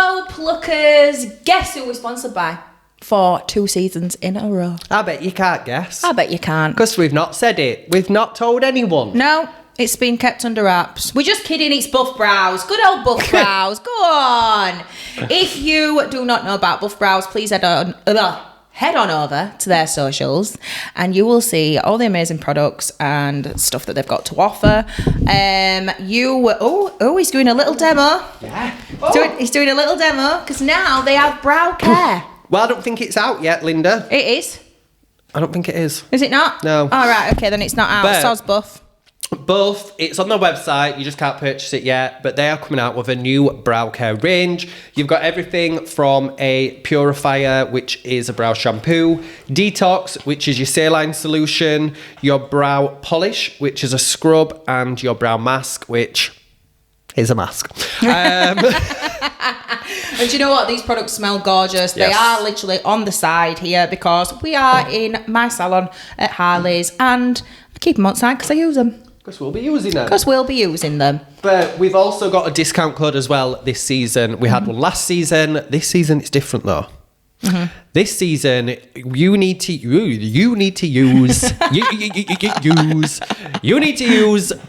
So, pluckers, guess who we're sponsored by? For 2 seasons in a row. I bet you can't guess. I bet you can't. Because we've not said it. We've not told anyone. No, it's been kept under wraps. We're just kidding, it's Buff Brows. Good old Buff Brows. Go on. If you do not know about Buff Brows, please head on over to their socials and you will see all the amazing products and stuff that they've got to offer. He's doing a little demo. Yeah. He's doing a little demo because now they have brow care. Well, I don't think it's out yet, Linda. It is. I don't think it is. Is it not? No. All right, okay, then it's not out. But- Soz Buff. Both, it's on their website, you just can't purchase it yet, but they are coming out with a new brow care range. You've got everything from a purifier, which is a brow shampoo, detox, which is your saline solution, your brow polish, which is a scrub, and your brow mask, which is a mask. And do you know what? These products smell gorgeous. They Yes. are literally on the side here because we are in my salon at Harley's and I keep them outside because I use them. Because we'll be using them. Because we'll be using them. But we've also got a discount code as well this season. We had one last season. This season it's different though. Mm-hmm. This season you need to use you need to use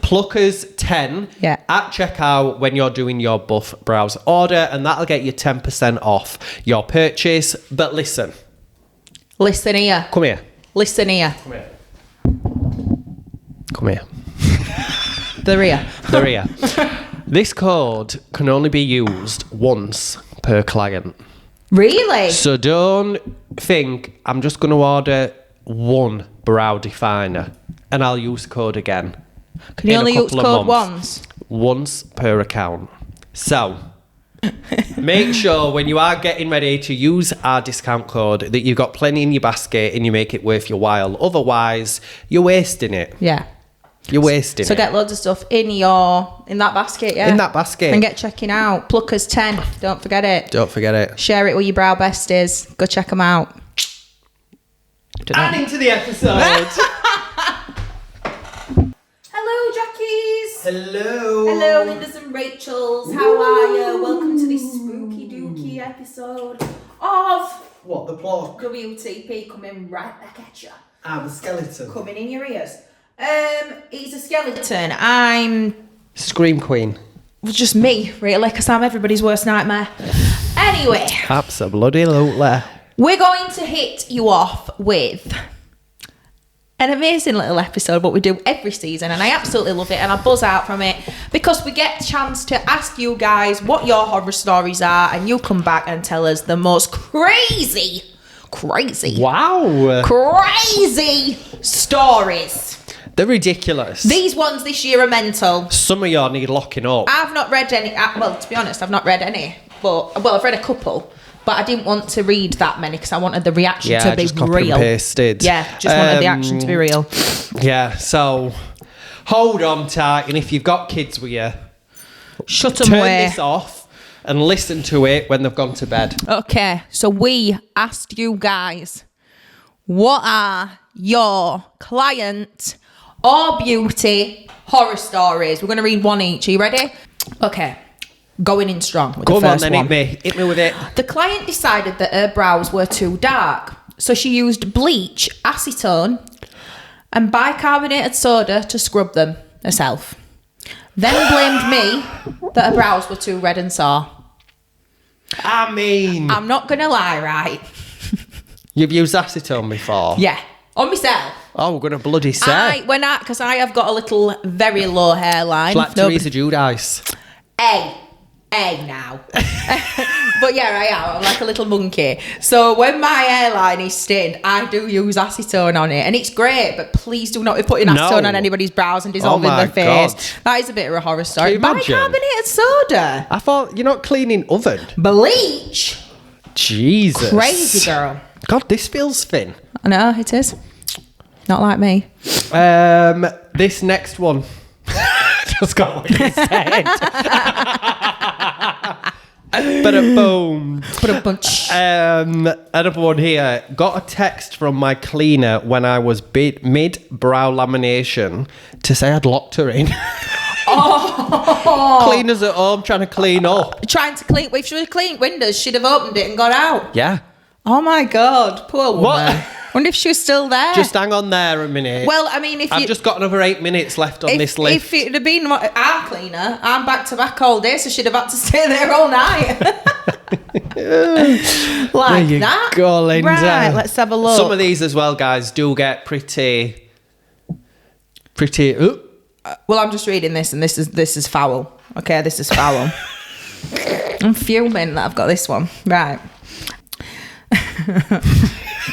Pluckers 10 at checkout when you're doing your Buff Brows order, and that'll get you 10% off your purchase. But listen here. Come here. Listen here. Come here. They're here. They're here. This code can only be used once per client. Really? So don't think I'm just going to order one brow definer and I'll use the code again. Can you only use code once? Once per account. So make sure when you are getting ready to use our discount code that you've got plenty in your basket and you make it worth your while. Otherwise, you're wasting it. Yeah. You're wasting it. So get loads of stuff in that basket, yeah? In that basket. And get checking out. Pluckers 10. Don't forget it. Don't forget it. Share it with your brow besties. Go check them out. And into the episode. Hello, Jackies. Hello. Hello, Lindas and Rachels. How are you? Welcome to this spooky dooky episode of What, the plot? WTP coming right back at you. I'm a skeleton. Coming in your ears. He's a skeleton. I'm Scream Queen. just me, really, because I'm everybody's worst nightmare. Anyway, Absolutely. we're going to hit you off with an amazing little episode, what we do every season, and I absolutely love it, and I buzz out from it because we get a chance to ask you guys what your horror stories are, and you come back and tell us the most crazy Wow. crazy stories. They're ridiculous. These ones this year are mental. Some of y'all need locking up. I've not read any. Well, to be honest, I've not read any. I've read a couple, but I didn't want to read that many because I wanted the reaction to be just copy real. and pasted. Yeah, just wanted the action to be real. Yeah, so hold on tight, and if you've got kids with you, Shut them turn away. this off and listen to it when they've gone to bed. Okay, so we asked you guys, what are your client or beauty horror stories? We're going to read one each. Are you ready? Okay. Going in strong with Come the on first then, one. hit me with it. The client decided that her brows were too dark, so she used bleach, acetone, and bicarbonated soda to scrub them herself. Then blamed me that her brows were too red and sore. I mean, I'm not going to lie, right? you've used acetone before? Yeah. On myself. Oh, we're going to bloody say. Because I have got a little, very low hairline. Like Teresa Judice. A now. But yeah, I am. I'm like a little monkey. So when my hairline is stained, I do use acetone on it. And it's great, but please do not be putting acetone on anybody's brows and dissolving their face. God. That is a bit of a horror story. Bicarbonated soda. I thought you're not cleaning oven. Bleach. Jesus. Crazy girl. God, this feels thin. I know, it is. Not like me. This next one. Just got what you said. Ba-da-boom. Ba-da-bunch. Another one here. Got a text from my cleaner when I was mid-brow lamination to say I'd locked her in. Oh. Cleaners at home trying to clean up. Trying to clean. If she was cleaning windows, she'd have opened it and got out. Yeah. Oh my God, poor woman. What? Wonder if she was still there. Just hang on there a minute. Well, I mean, I've just got another 8 minutes left on this list. If it had been our cleaner, I'm back to back all day, so she'd have had to stay there all night. Like there you that. go, Linda. Right, let's have a look. Some of these as well, guys, do get pretty. Well, I'm just reading this, and this is foul. Okay, this is foul. I'm fuming that I've got this one. Right.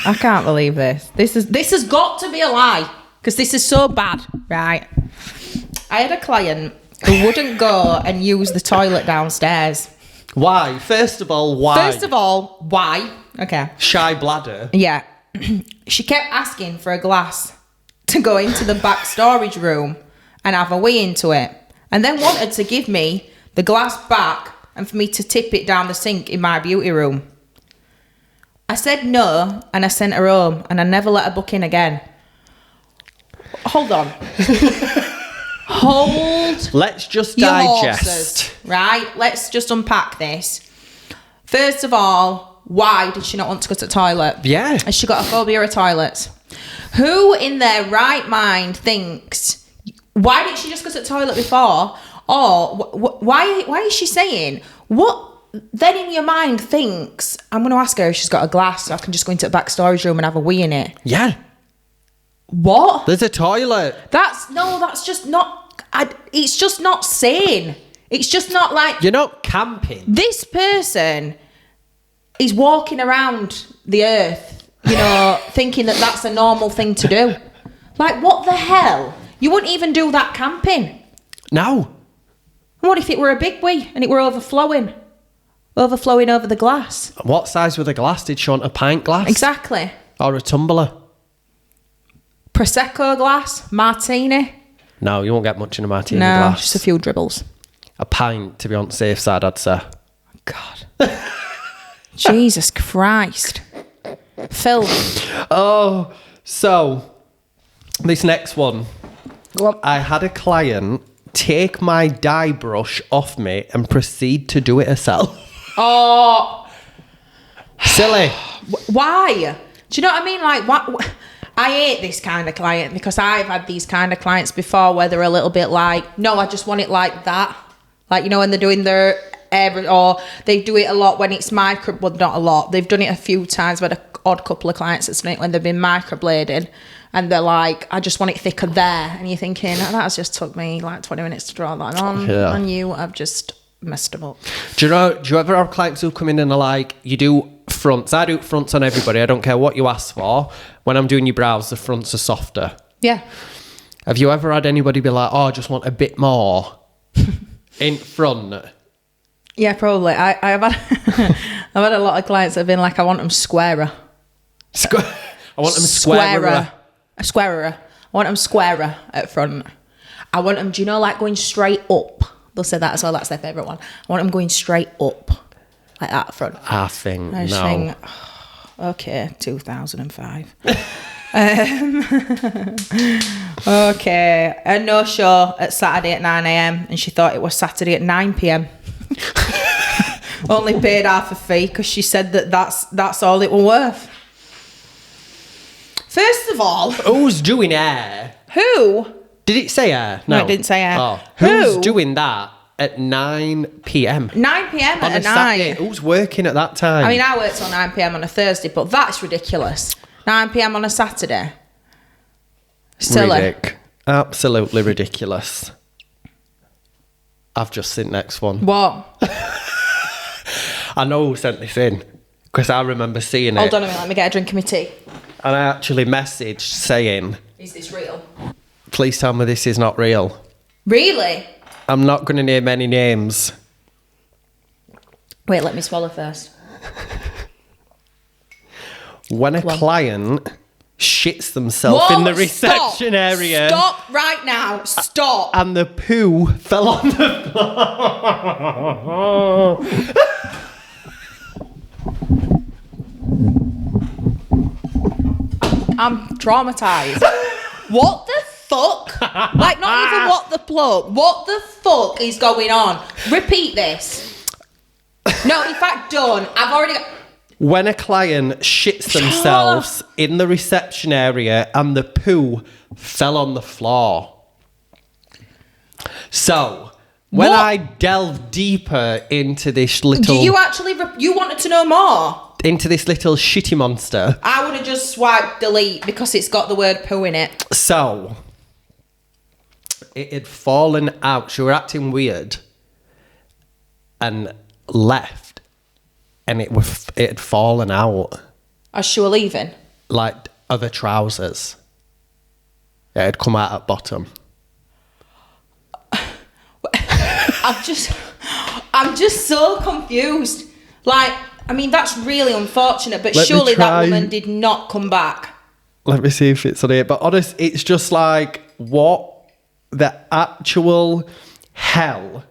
I can't believe this. This has got to be a lie, because this is so bad. Right. I had a client who wouldn't go and use the toilet downstairs. Why? First of all, why? Okay. Shy bladder. Yeah. She kept asking for a glass to go into the back storage room and have a wee into it, and then wanted to give me the glass back and for me to tip it down the sink in my beauty room. I said no, and I sent her home, and I never let her book in again. Hold on. Hold. Let's just your digest. Horses, right? Let's just unpack this. First of all, why did she not want to go to the toilet? Yeah. Has she got a phobia of toilets? Who in their right mind thinks, why didn't she just go to the toilet before? Or why is she saying, what then in your mind thinks, I'm going to ask her if she's got a glass so I can just go into the back storage room and have a wee in it? Yeah. What? There's a toilet. That's just not, it's just not sane. It's just not like... You're not camping. This person is walking around the earth, you know, thinking that that's a normal thing to do. Like, what the hell? You wouldn't even do that camping. No. What if it were a big wee and it were overflowing over the glass? What size were the glass? Did she want a pint glass? Exactly. Or a tumbler? Prosecco glass, martini. No, you won't get much in a martini glass. Just a few dribbles. A pint, to be on the safe side, I'd say. God. Jesus Christ. Phil. Oh, so this next one. Go on. I had a client take my dye brush off me and proceed to do it herself. Oh. Silly. Why? Do you know what I mean? Like, what? I hate this kind of client, because I've had these kind of clients before where they're a little bit like, no, I just want it like that. Like, you know, when they're doing their hair, or they do it a lot when it's micro, well, not a lot. They've done it a few times, but an odd couple of clients that's done it when they've been microblading, and they're like, I just want it thicker there. And you're thinking, that has just took me like 20 minutes to draw that on. Yeah. And you have just messed them up. Do you ever have clients who come in and are like, you do fronts? I do fronts on everybody. I don't care what you ask for. When I'm doing your brows, the fronts are softer. Yeah. Have you ever had anybody be like, oh, I just want a bit more in front? Yeah, probably. I've had I've had a lot of clients that have been like, I want them squarer. I want them squarer. A squarer. I want them squarer at front. I want them, do you know, like going straight up? They'll say that as well. That's their favourite one. I want them going straight up, like that at front. I think I just no. think, okay, 2005. Okay, a no-show at Saturday at 9 a.m. and she thought it was Saturday at 9 p.m. Only paid half a fee because she said that's all it was worth. First of all, Who's doing hair? who? Did it say hair? No, it didn't say hair. Oh. Who? Who's doing that at 9 p.m? 9 p.m. on at a Saturday? night. Who's working at that time? I mean, I work till 9 p.m. on a Thursday, but that's ridiculous. 9 p.m. on a Saturday. Silly. Absolutely ridiculous. I've just seen next one. What? I know who sent this in because I remember seeing it. Hold on a minute, let me get a drink of my tea. And I actually messaged saying, Is this real? please tell me this is not real. Really? I'm not going to name any names. Wait, let me swallow first. When a client shits themselves in the reception area. Stop right now. Stop. And the poo fell on the floor. I'm traumatized. What the fuck? Like, not even what the plug. What the fuck is going on? Repeat this. No, in fact, don't. I've already got... When a client shits themselves in the reception area and the poo fell on the floor. So, when I delve deeper into this little... Did you actually... you wanted to know more? Into this little shitty monster. I would have just swiped delete because it's got the word poo in it. So, it had fallen out. She were acting weird and left. And it had fallen out. As she were leaving? Like, of her trousers. It had come out at bottom. I'm just so confused. Like, I mean, that's really unfortunate, but surely that woman did not come back. Let me see if it's on here. But honest, it's just like, what the actual hell?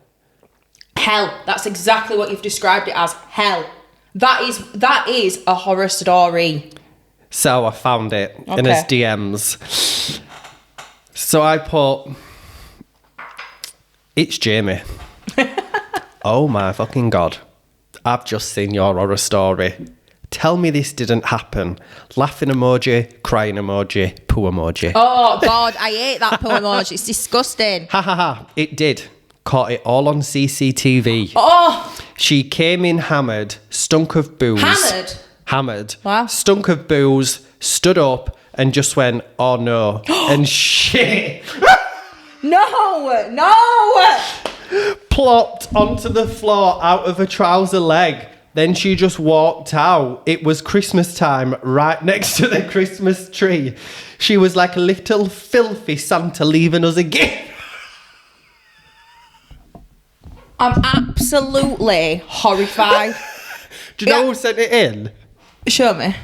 Hell. That's exactly what you've described it as. Hell. That is a horror story. So I found it in his DMs. So I put, it's Jamie. Oh my fucking God. I've just seen your horror story. Tell me this didn't happen. Laughing emoji, crying emoji, poo emoji. Oh God, I hate that poo emoji. It's disgusting. Ha ha ha. It did. Caught it all on CCTV. Oh. She came in hammered, stunk of booze. Hammered. Wow. Stunk of booze, stood up and just went, oh no. And shit. No. Plopped onto the floor out of her trouser leg. Then she just walked out. It was Christmas time right next to the Christmas tree. She was like a little filthy Santa leaving us a gift. I'm absolutely horrified. Do you know who sent it in? Show me.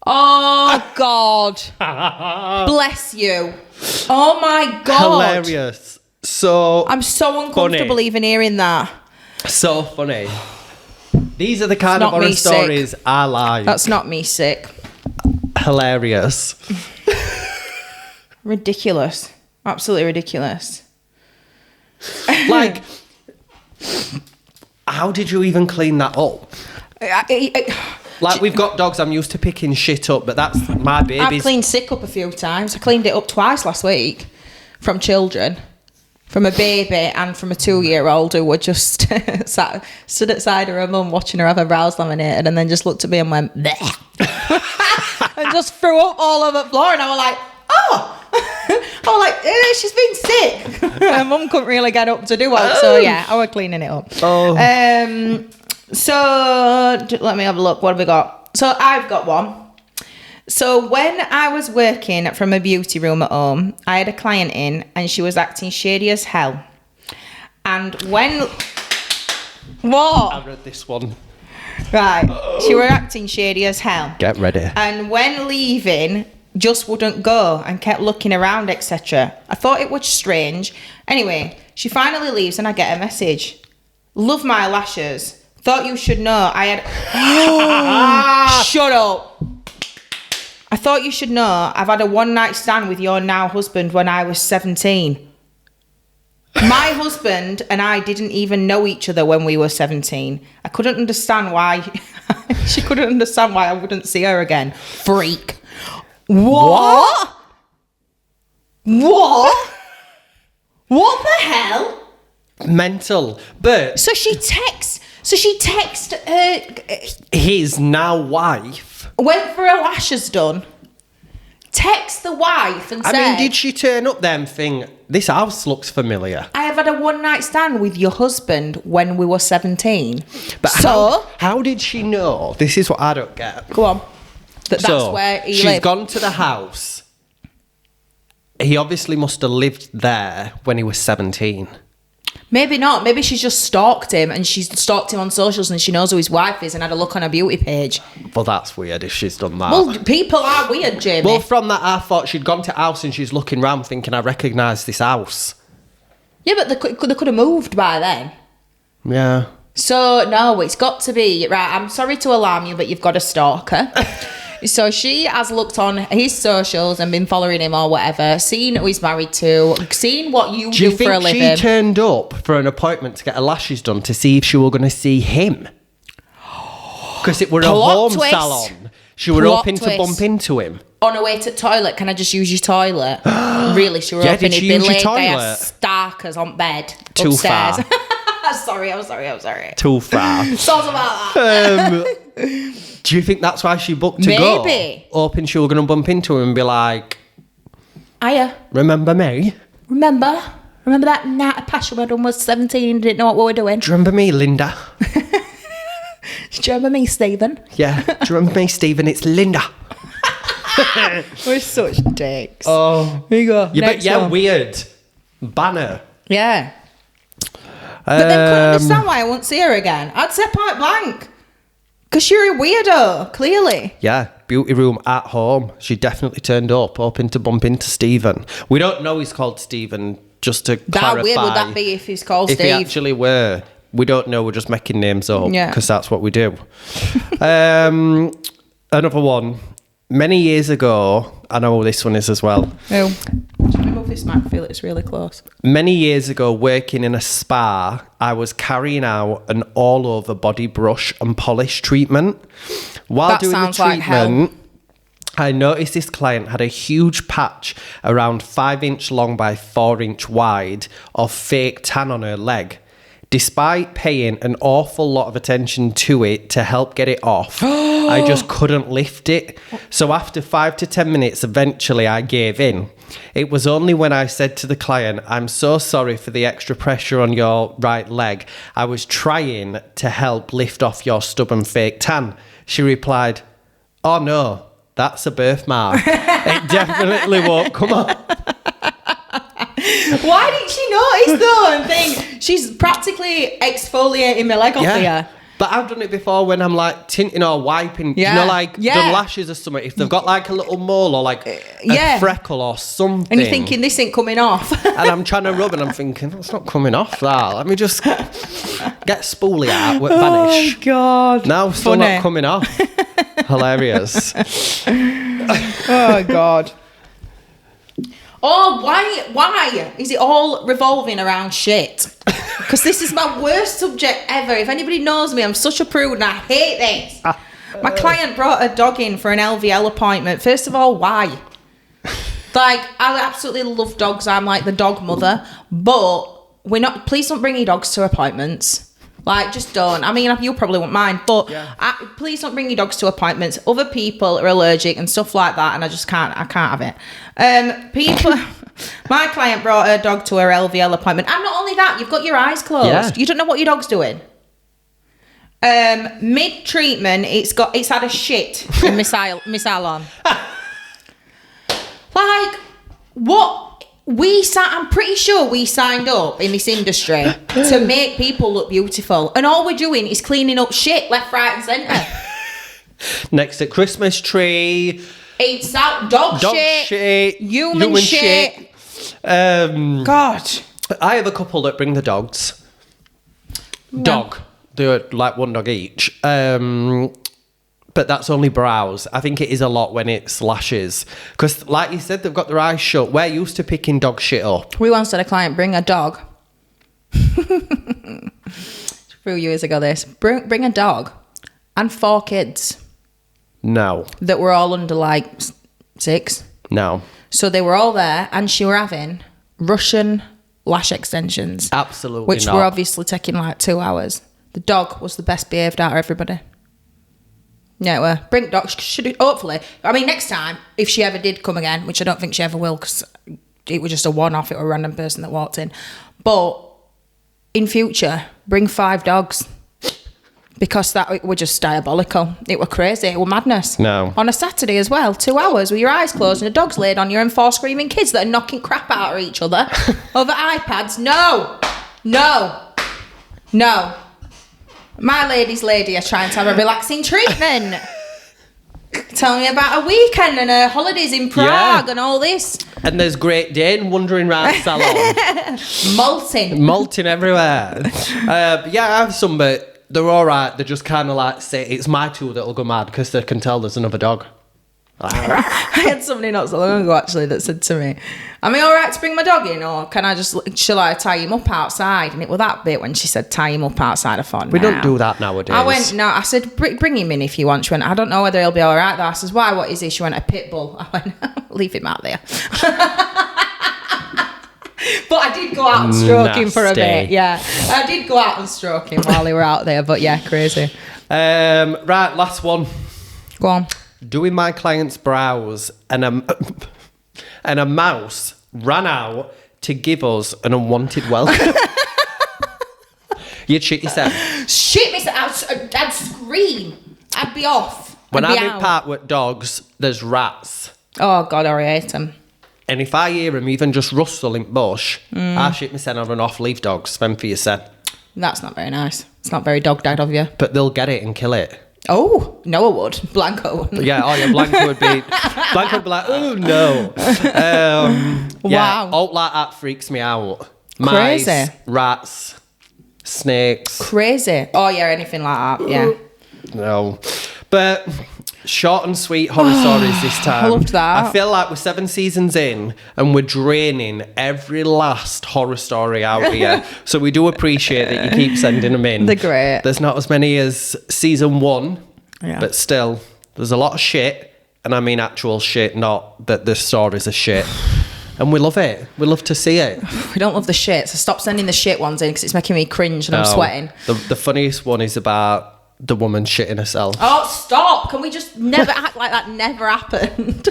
Oh, God. Bless you. Oh, my God. Hilarious. So I'm so uncomfortable even hearing that. So funny. These are the kind of horror stories I like. That's not me sick. Hilarious. Ridiculous. Absolutely ridiculous. Like, how did you even clean that up? Like, we've got dogs, I'm used to picking shit up, but that's my baby's. I've cleaned sick up a few times. I cleaned it up twice last week from children. From a baby and from a 2-year-old who were just stood outside her mum watching her have her brows laminated and then just looked at me and went, bleh. And just threw up all over the floor. And I was like, she's been sick. Her mum couldn't really get up to do it. So, yeah, I was cleaning it up. Oh. So, let me have a look. What have we got? So, I've got one. So when I was working from a beauty room at home, I had a client in and she was acting shady as hell. And when... What? I read this one. Right. She were acting shady as hell. Get ready. And when leaving, just wouldn't go and kept looking around, etc. I thought it was strange. Anyway, she finally leaves and I get a message. Love my lashes. Thought you should know I had... Shut up. I thought you should know I've had a one-night stand with your now husband when I was 17. My husband and I didn't even know each other when we were 17. I couldn't understand why... She couldn't understand why I wouldn't see her again. Freak. What? What the hell? Mental. But... So she texts her... His now wife... Went for her lashes done. Text the wife and said... I mean, did she turn up then and think, this house looks familiar? I have had a one-night stand with your husband when we were 17. But how did she know? This is what I don't get. Go on. That's where he lived. She's gone to the house. He obviously must have lived there when he was 17. Maybe not. Maybe she's just stalked him and she's stalked him on socials and she knows who his wife is and had a look on her beauty page. Well, that's weird if she's done that. Well, people are weird, Jamie. Well, from that, I thought she'd gone to house and she's looking round thinking, I recognise this house. Yeah, but they could have moved by then. Yeah. So, no, it's got to be... Right, I'm sorry to alarm you, but you've got a stalker. So she has looked on his socials and been following him or whatever, seen who he's married to, seen what you do for a living. Do you think she turned up for an appointment to get her lashes done to see if she were going to see him? Because it were a home salon. She were hoping to bump into him. On her way to the toilet, can I just use your toilet? Really, she were hoping he'd be laid there starkers on bed Too upstairs. far. I'm sorry. Too far. Sorry about that. Do you think that's why she booked to Maybe. go? Hoping she were going to bump into him and be like, Hiya. remember me? Remember that night of passion when I was 17 didn't know what we were doing? Do you remember me, Linda? Do you remember me, Stephen? Yeah. Do you remember me, Stephen? It's Linda. We're such dicks. Oh. Here you go. Weird. Banner. Yeah. But then couldn't understand why I won't see her again. I'd say point blank. Because you're a weirdo, clearly. Yeah, beauty room at home. She definitely turned up, hoping to bump into Stephen. We don't know he's called Stephen, just to clarify. How weird would that be if he's called Steve? If he actually were. We don't know, we're just making names up, because that's what we do. Another one. Many years ago, I know this one is as well. Oh. Let me move this mic, I feel it's really close. Many years ago, working in a spa, I was carrying out an all-over body brush and polish treatment. While doing the treatment, I noticed this client had a huge patch around 5-inch long by 4-inch wide of fake tan on her leg. Despite paying an awful lot of attention to it to help get it off, I just couldn't lift it. So after 5 to 10 minutes, eventually I gave in. It was only when I said to the client, "I'm so sorry for the extra pressure on your right leg. I was trying to help lift off your stubborn fake tan." She replied, "Oh no, that's a birthmark. It definitely won't come off." Why didn't she notice though and think she's practically exfoliating my leg off here? But I've done it before when I'm like tinting or wiping, you know, like the lashes or something. If they've got like a little mole or like a freckle or something. And you're thinking this ain't coming off. And I'm trying to rub and I'm thinking, it's not coming off that. Let me just get spoolie out, vanish. Oh God. Now still not coming off. Hilarious. Oh God. Oh, why is it all revolving around shit? Because this is my worst subject ever. If anybody knows me, I'm such a prude and I hate this. My client brought a dog in for an LVL appointment. First of all, why? Like, I absolutely love dogs. I'm like the dog mother. But please don't bring your dogs to appointments. Like, just don't. I mean, you probably won't mind, but please don't bring your dogs to appointments. Other people are allergic and stuff like that, and I can't have it. My client brought her dog to her LVL appointment, and not only that, you've got your eyes closed. Yeah. You don't know what your dog's doing. Mid-treatment, it's had a shit in my salon. Like, what? I'm pretty sure we signed up in this industry to make people look beautiful. And all we're doing is cleaning up shit left, right and centre. Next to Christmas tree. It's out dog shit. Human shit. God. I have a couple that bring the dogs. Dog. They're like one dog each. But that's only brows. I think it is a lot when it's lashes. Because like you said, they've got their eyes shut. We're used to picking dog shit up. We once had a client bring a dog. A few years ago this. Bring a dog and 4 kids. No. That were all under like 6. No. So they were all there and she were having Russian lash extensions. Absolutely which not. were obviously taking like 2 hours. The dog was the best behaved out of everybody. Yeah, well, bring dogs. Hopefully. I mean, next time, if she ever did come again, which I don't think she ever will, because it was just a one-off. It was a random person that walked in. But in future, bring 5 dogs, because that were just diabolical. It were crazy. It were madness. No. On a Saturday as well, 2 hours with your eyes closed and a dog's laid on you and 4 screaming kids that are knocking crap out of each other over iPads. No. My lady's lady are trying to have a relaxing treatment. Tell me about a weekend and her holidays in Prague and all this. And there's Great Dane wandering around the salon. Molting everywhere. I have some, but they're all right. They're just kind of like, say, it's my 2 that'll go mad because they can tell there's another dog. I had somebody not so long ago actually that said to me, am I alright to bring my dog in, or shall I tie him up outside? And it was that bit when she said tie him up outside. I thought, we don't do that nowadays. I went, no, I said, bring him in if you want. She went, I don't know whether he'll be alright though. I says, why, what is he? She went, a pit bull. I went, leave him out there. But I did go out and stroke him for a bit. Yeah, I did go out and stroke him while they were out there. But yeah, crazy. Right, last one. Go on. Doing my client's brows and a mouse ran out to give us an unwanted welcome. You'd shit yourself. Shit myself. I'd scream. I'd be off. When I'd be I'm in out. park with dogs, there's rats. Oh God, I hate them. And if I hear them even just rustle in bush, I shit myself and run off. Leave dogs. Spend for yourself. That's not very nice. It's not very dog dad of you. But they'll get it and kill it. Oh, Noah would. Blanco would. Yeah, Blanco would be like, oh no. Wow. All like that freaks me out. Mice, Crazy. rats, snakes. Crazy. Oh yeah, anything like that. Yeah. No. But short and sweet horror stories this time. I loved that. I feel like we're 7 seasons in and we're draining every last horror story out here. So we do appreciate that you keep sending them in. They're great. There's not as many as season 1, but still, there's a lot of shit. And I mean actual shit, not that the stories are shit. And we love it. We love to see it. We don't love the shit, so stop sending the shit ones in because it's making me cringe and I'm sweating. The funniest one is about the woman shitting herself. Oh, stop. Can we just never act like that never happened?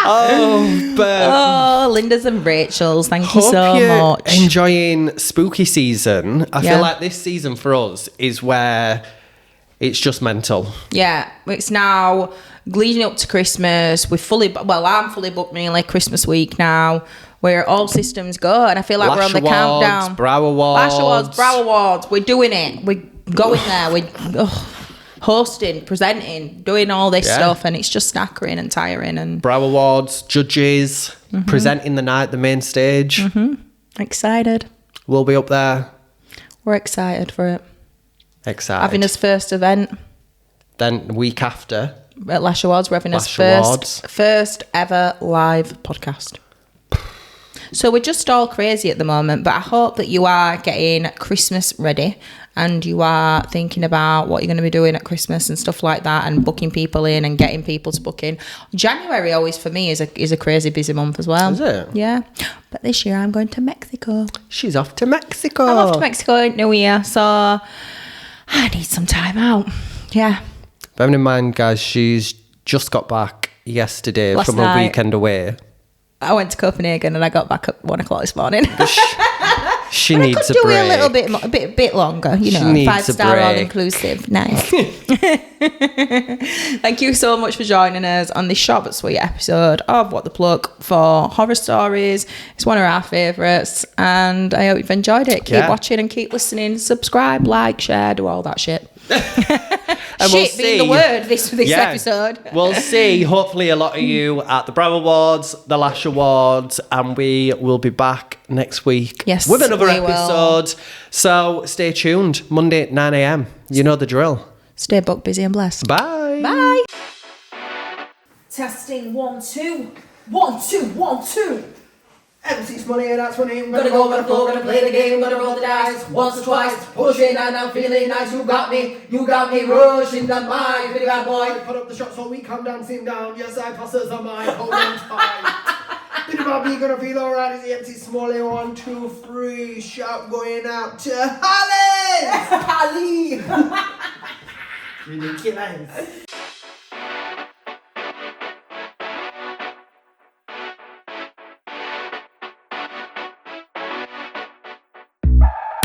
Oh, Linda's and Rachel's. Thank you so much. Enjoying spooky season. I feel like this season for us is where it's just mental. Yeah, it's now leading up to Christmas. I'm fully booked nearly Christmas week now. We're all systems go, and I feel like we're on the countdown. Brow Awards. Lash Awards, Brow Awards. We're doing it. We're going there. We're hosting, presenting, doing all this stuff, and it's just knackering and tiring. And Brow Awards, judges, presenting the night, the main stage. Excited. We'll be up there. We're excited for it. Excited. Having his first event. Then the week after. At Lash Awards, we're having his Awards. first ever live podcast. So we're just all crazy at the moment, but I hope that you are getting Christmas ready and you are thinking about what you're going to be doing at Christmas and stuff like that, and booking people in and getting people to book in. January always for me is a crazy busy month as well. Is it? Yeah. But this year I'm going to Mexico. She's off to Mexico. I'm off to Mexico in New Year, so I need some time out. Yeah. Bearing in mind, guys, she's just got back yesterday Last from night. a weekend away. I went to Copenhagen and I got back at 1 o'clock this morning. She and needs I could a do break. it a little bit longer, you know. She needs 5-star a all break. inclusive. Nice. Thank you so much for joining us on this short but sweet episode of What the Pluck for horror stories. It's one of our favourites, and I hope you've enjoyed it. Keep watching and keep listening. Subscribe, like, share, do all that shit. And Shit being the word this episode. We'll see, hopefully, a lot of you at the Brow Awards, the Lash Awards, and we will be back next week with another episode. So stay tuned. Monday at 9 a.m. You know the drill. Stay booked, busy and blessed. Bye. Bye. Testing 1 2 1 2 1 2. M6 money, that's money. Gonna go, gonna flow, gonna play the game, gonna roll the dice once or twice, pushing and I'm feeling nice. You got me rushing the mind, pretty bad boy. Put up the shot so we come dancing down. Yes, I passes on my hold on tight. Bit about me gonna feel alright. Is the MC Smalley 1 2 3 shout going out to Holly. Holly. Ridiculous.